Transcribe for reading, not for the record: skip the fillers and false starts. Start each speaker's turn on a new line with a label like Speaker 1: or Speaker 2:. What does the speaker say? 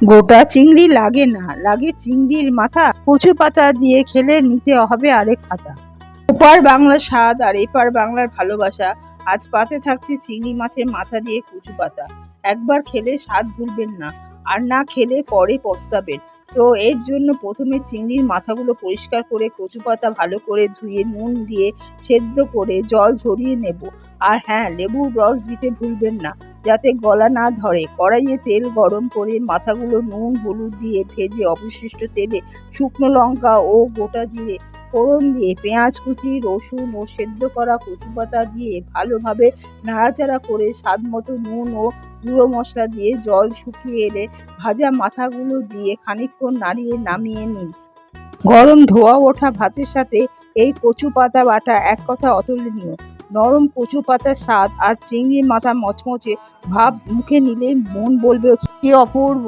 Speaker 1: গোটা চিংড়ি লাগে না, লাগে চিংড়ির মাথা। কচু পাতা দিয়ে খেলে নিতে হবে আরেক খাতা। ওপার বাংলার স্বাদ আর এপার বাংলার ভালোবাসা। আজ পাতে থাকছে চিংড়ি মাছের মাথা দিয়ে কচু পাতা। একবার খেলে স্বাদ ভুলবেন না, আর না খেলে পরে পস্তাবেন। তো এর জন্য প্রথমে চিংড়ির মাথাগুলো পরিষ্কার করে কচু পাতা ভালো করে ধুয়ে নুন দিয়ে সেদ্ধ করে জল ঝরিয়ে নেব। আর হ্যাঁ, লেবুর রস দিতে ভুলবেন না, যাতে গলা না ধরে। কড়াইয়ে তেল গরম করে মাথাগুলো নুন হলুদ দিয়ে ভেজে অবশিষ্ট তেলে শুকনো লঙ্কা ও গোটা জিরে ফোড়ন দিয়ে পেঁয়াজ কুচি, রসুন ও সেদ্ধ করা কচু পাতা দিয়ে ভালোভাবে নাড়াচাড়া করে স্বাদ মতো নুন ও গুঁড়ো মশলা দিয়ে জল শুকিয়ে এলে ভাজা মাথাগুলো দিয়ে খানিকক্ষণ নাড়িয়ে নামিয়ে নিন। গরম ধোয়া ওঠা ভাতের সাথে এই কচু পাতা বাটা এক কথা অতুলনীয়। নরম কচু পাতার স্বাদ আর চিংড়ির মাথা মচমচে ভাব মুখে নিলে মন বলবে কি অপূর্ব।